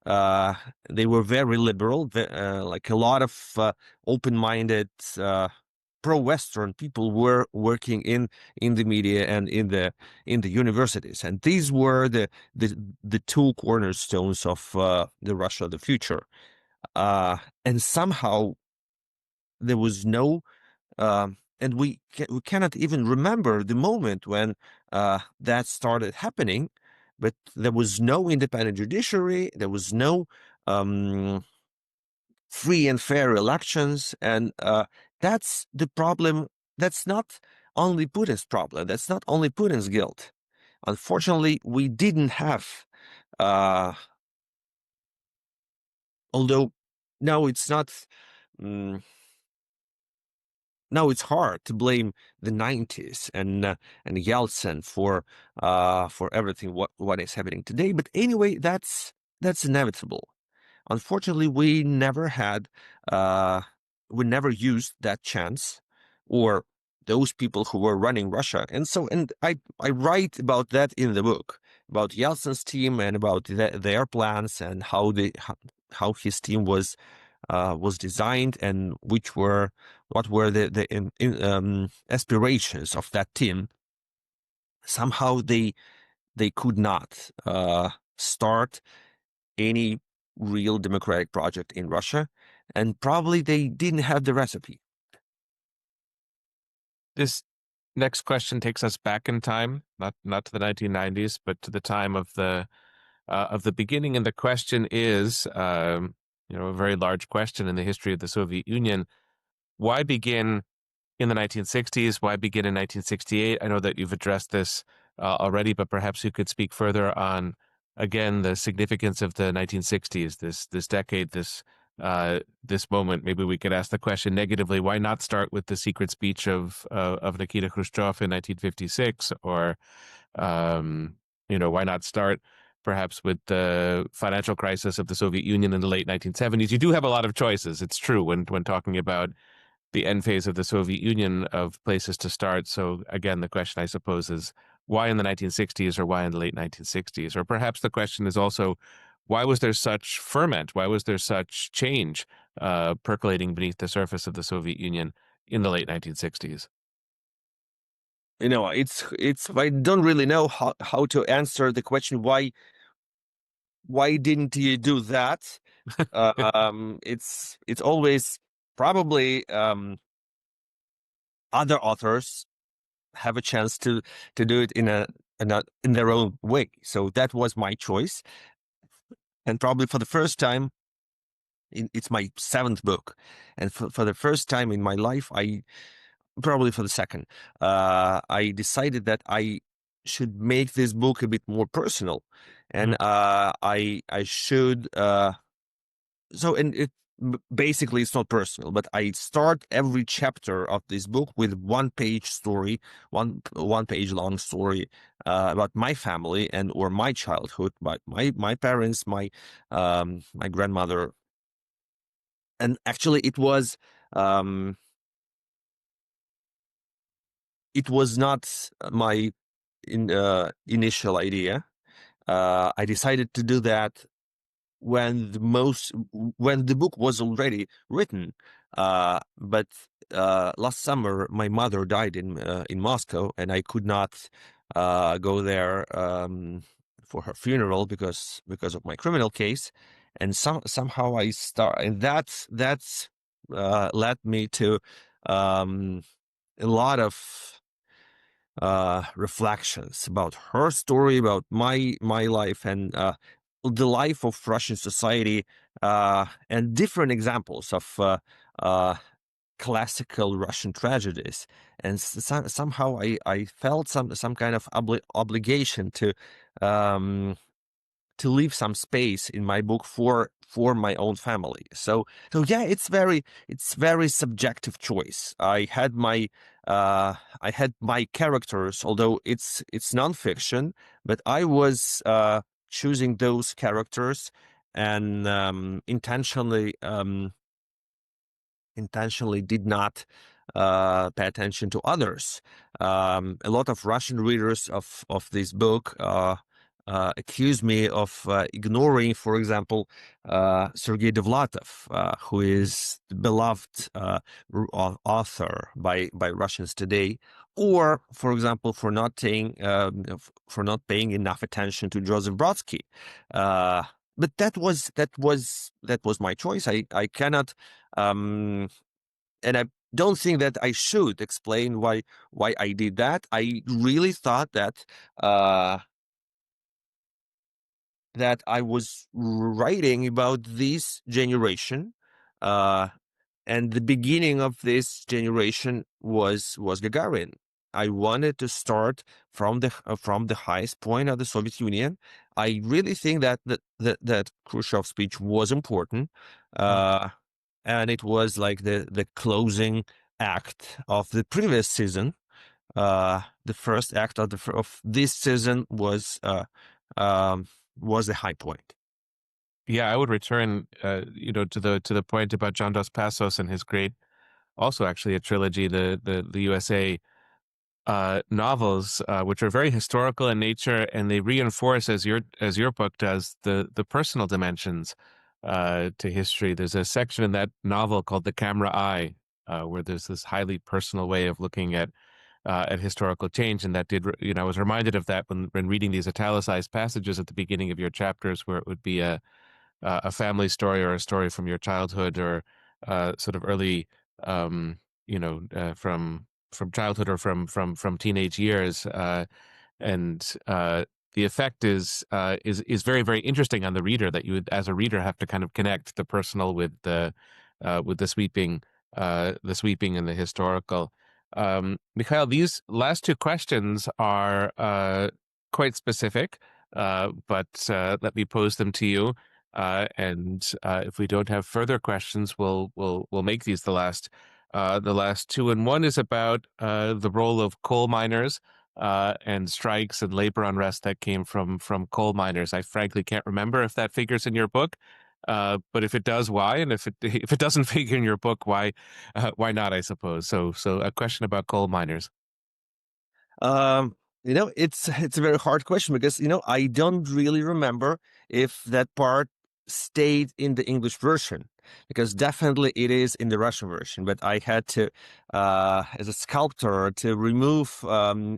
They were very liberal, like a lot of open-minded pro-Western people were working in the media and in the universities, and these were the two cornerstones of the Russia of the future. And somehow there was no and we cannot even remember the moment when that started happening, but there was no independent judiciary, there was no free and fair elections, and that's the problem. That's not only Putin's problem, that's not only Putin's guilt. Unfortunately, we didn't have, although no, it's not. now it's hard to blame the 90s and Yeltsin for everything what is happening today. But anyway, that's inevitable. Unfortunately, we never used that chance, or those people who were running Russia. And I write about that in the book, about Yeltsin's team and about their plans and how his team was designed and what were the aspirations of that team. Somehow they could not start any real democratic project in Russia, and probably they didn't have the recipe. This next question takes us back in time, not to the 1990s, but to the time of the beginning. And the question is, a very large question in the history of the Soviet Union. Why begin in the 1960s? Why begin in 1968? I know that you've addressed this already, but perhaps you could speak further on, again, the significance of the 1960s, this decade, this moment. Maybe we could ask the question negatively: why not start with the secret speech of Nikita Khrushchev in 1956, or why not start perhaps with the financial crisis of the Soviet Union in the late 1970s? You do have a lot of choices. It's true when talking about the end phase of the Soviet Union of places to start. So again, the question, I suppose, is why in the 1960s or why in the late 1960s? Or perhaps the question is also, why was there such ferment? Why was there such change percolating beneath the surface of the Soviet Union in the late 1960s? It's I don't really know how to answer the question why didn't you do that? It's always probably other authors have a chance to do it in their own way. So that was my choice, and probably for the first time, it's my seventh book, and for the first time in my life, probably for the second, I decided that I should make this book a bit more personal, and I should so and it basically it's not personal, but I start every chapter of this book with one-page story, one page long story about my family and or my childhood, my parents, my grandmother. And actually um it was not my initial idea. I decided to do that when the book was already written. But last summer, my mother died in Moscow, and I could not go there for her funeral because of my criminal case. And somehow and that's led me to a lot of reflections about her story, about my life, and the life of Russian society, and different examples of classical Russian tragedies. And somehow I felt some kind of obligation to leave some space in my book for my own family. So yeah, it's very subjective choice. I had my characters, although it's nonfiction, but I was choosing those characters and intentionally did not pay attention to others. A lot of Russian readers of this book accuse me of ignoring, for example, Sergei Dovlatov, who is the beloved author by Russians today, or, for example, for not paying enough attention to Joseph Brodsky. But that was my choice. I cannot, and I don't think that I should explain why I did that. I really thought that I was writing about this generation, and the beginning of this generation was Gagarin. I wanted to start from the highest point of the Soviet Union. I really think that Khrushchev's speech was important, and it was like the closing act of the previous season. The first act of this season was the high point. Yeah, I would return, to the point about John Dos Passos and his great, also actually a trilogy, the USA novels, which are very historical in nature, and they reinforce, as your book does, the personal dimensions to history. There's a section in that novel called The Camera Eye, where there's this highly personal way of looking at historical change, and that I was reminded of that when reading these italicized passages at the beginning of your chapters, where it would be a family story or a story from your childhood or sort of early, from childhood or from teenage years, and the effect is very, very interesting on the reader, that you would, as a reader, have to kind of connect the personal with the sweeping and the historical. Mikhail, these last two questions are quite specific, but let me pose them to you. And if we don't have further questions, we'll make these the last two. And one is about the role of coal miners and strikes and labor unrest that came from coal miners. I frankly can't remember if that figures in your book, but if it does, why? And if it doesn't figure in your book, why not? I suppose. So a question about coal miners. Um, it's a very hard question because I don't really remember if that part stayed in the English version, because definitely it is in the Russian version. But I had to, as a sculptor, to remove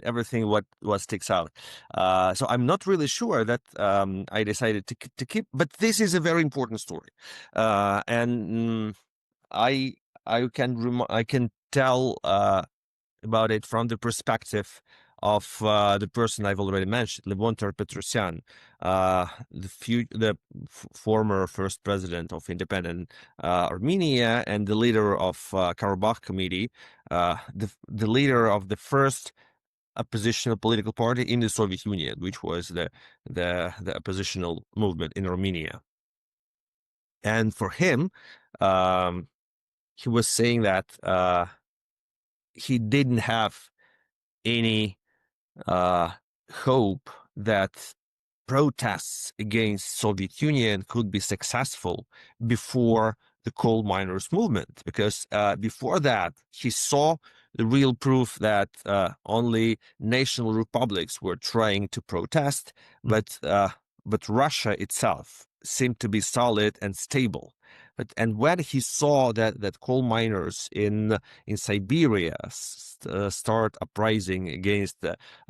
everything what sticks out. So I'm not really sure that I decided to keep. But this is a very important story, and I I can tell about it from the perspective of the person I've already mentioned, Levon Petrosyan, the former first president of independent Armenia and the leader of Karabakh Committee, the leader of the first oppositional political party in the Soviet Union, which was the oppositional movement in Armenia. And for him, um, he was saying that he didn't have any hope that protests against Soviet Union could be successful before the coal miners movement, because before that he saw the real proof that only national republics were trying to protest, but Russia itself seemed to be solid and stable. And when he saw that coal miners in Siberia start uprising against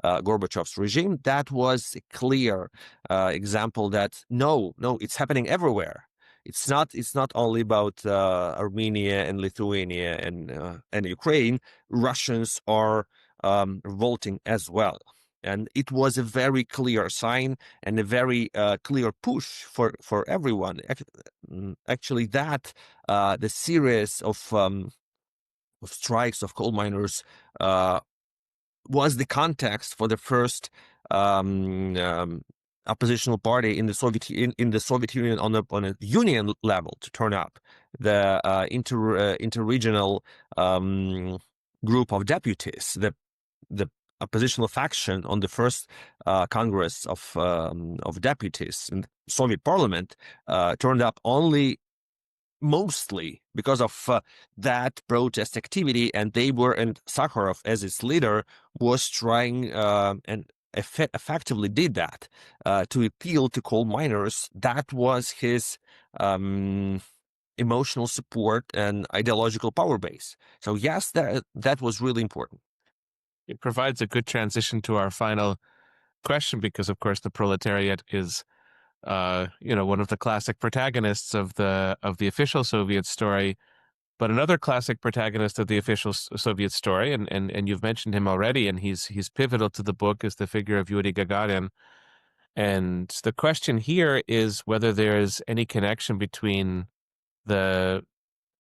Gorbachev's regime, that was a clear example that no, it's happening everywhere. It's not only about Armenia and Lithuania and Ukraine. Russians are revolting as well. And it was a very clear sign and a very clear push for everyone. Actually, that the series of strikes of coal miners was the context for the first oppositional party in the Soviet Union on a union level to turn up, the interregional group of deputies, the oppositional faction on the first Congress of deputies in the Soviet Parliament turned up only mostly because of that protest activity, and Sakharov as its leader was trying and effectively did that to appeal to coal miners. That was his emotional support and ideological power base. So yes, that was really important. It provides a good transition to our final question, because of course the proletariat is one of the classic protagonists of the official Soviet story. But another classic protagonist of the official Soviet story, and you've mentioned him already, and he's pivotal to the book, is the figure of Yuri Gagarin. And the question here is whether there's any connection between the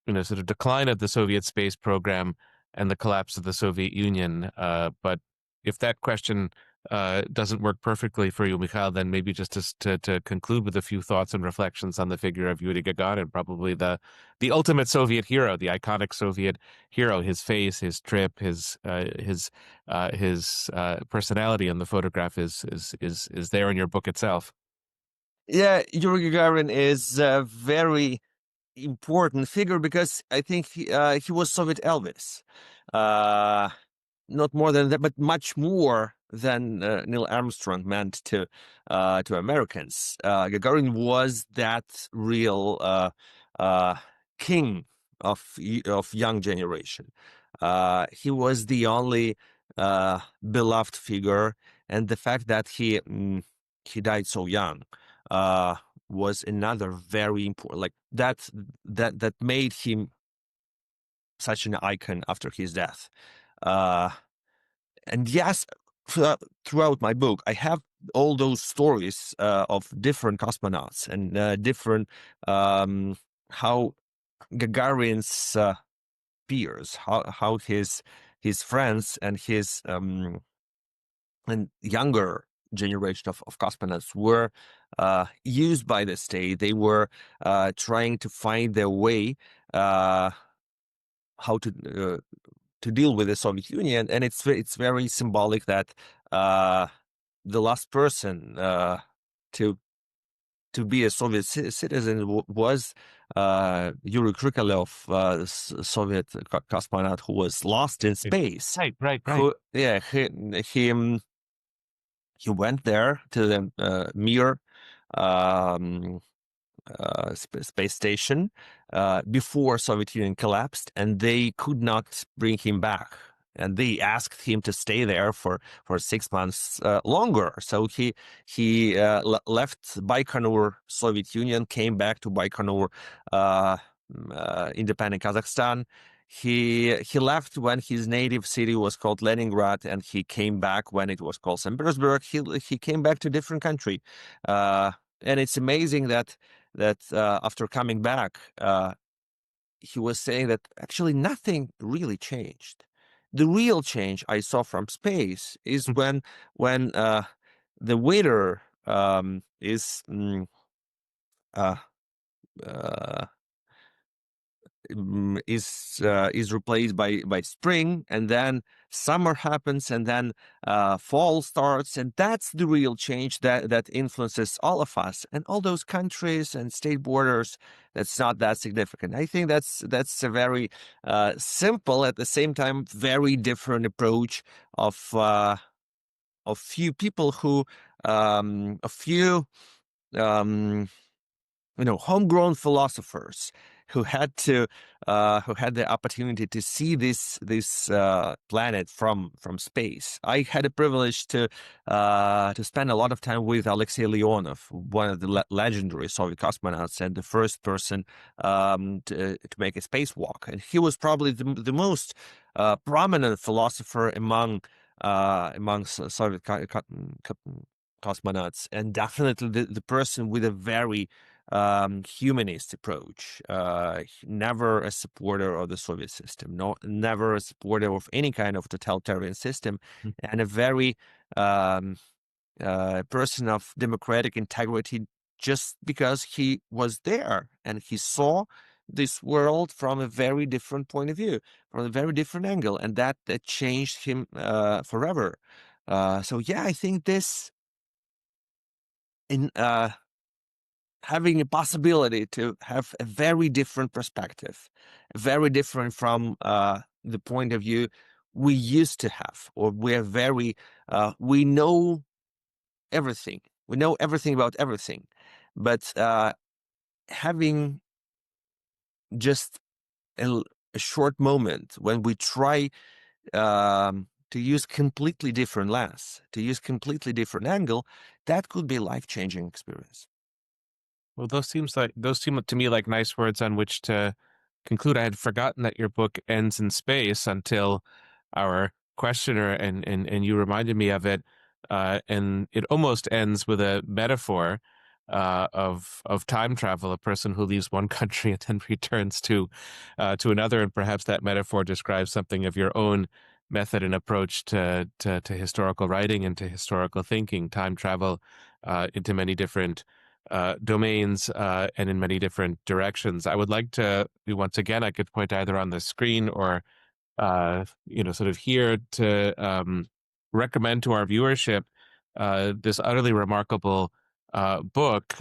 sort of decline of the Soviet space program and the collapse of the Soviet Union. But if that question doesn't work perfectly for you, Mikhail, then maybe just to conclude with a few thoughts and reflections on the figure of Yuri Gagarin, probably the ultimate Soviet hero, the iconic Soviet hero. His face, his trip, his personality in the photograph is there in your book itself. Yeah, Yuri Gagarin is a very important figure because I think he was Soviet Elvis. Uh, Not more than that, but much more than Neil Armstrong meant to Americans. Gagarin was that real uh, king of young generation. He was the only beloved figure, and the fact that he died so young uh, was another very important. Like that made him such an icon after his death. Uh, and yes, throughout my book, I have all those stories of different cosmonauts and different how Gagarin's peers, how his friends and his and younger generation of cosmonauts were used by the state. They were trying to find their way how to deal with the Soviet Union, and it's very symbolic that the last person to be a Soviet citizen was Yuri Krikalev, Soviet cosmonaut who was lost in space. Right. Who, yeah, he went there to the Mir um, space station before Soviet Union collapsed, and they could not bring him back. And they asked him to stay there for 6 months longer. So he left Baikonur, Soviet Union, came back to Baikonur, independent Kazakhstan. He left when his native city was called Leningrad, and he came back when it was called St. Petersburg. He came back to a different country, and it's amazing that after coming back, he was saying that actually nothing really changed. The real change I saw from space is when the waiter uh, uh, is replaced by spring, and then summer happens, and then fall starts, and that's the real change that influences all of us and all those countries and state borders. That's not that significant. I think that's a very simple, at the same time very different approach of few people who a few um, homegrown philosophers who had the opportunity to see this planet from space. I had a privilege to spend a lot of time with Alexei Leonov, one of the legendary Soviet cosmonauts and the first person to make a spacewalk. And he was probably the most prominent philosopher among Soviet cosmonauts, and definitely the person with a very humanist approach. Never a supporter of the Soviet system, never a supporter of any kind of totalitarian system, and a very person of democratic integrity, just because he was there and he saw this world from a very different point of view, from a very different angle, and that changed him forever. So yeah, I think this in having a possibility to have a very different perspective, very different from the point of view we used to have, or we're very, we know everything. We know everything about everything. But having just a short moment when we try to use completely different lens, to use completely different angle, that could be a life-changing experience. Well, those seem to me like nice words on which to conclude. I had forgotten that your book ends in space until our questioner and you reminded me of it. And it almost ends with a metaphor of time travel, a person who leaves one country and then returns to another, and perhaps that metaphor describes something of your own method and approach to historical writing and to historical thinking, time travel into many different domains and in many different directions. I would like to, once again, I could point either on the screen or sort of here to recommend to our viewership this utterly remarkable book,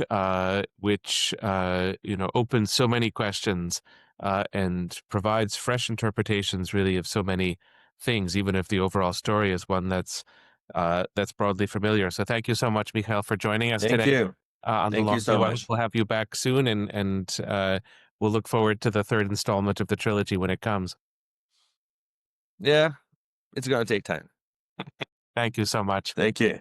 which opens so many questions and provides fresh interpretations, really, of so many things, even if the overall story is one that's broadly familiar. So, thank you so much, Mikhail, for joining us Thank today you. on the Thank you Long so View. I hope much. we'll have you back soon, and we'll look forward to the third installment of the trilogy when it comes. Yeah, it's going to take time. Thank you so much. Thank you.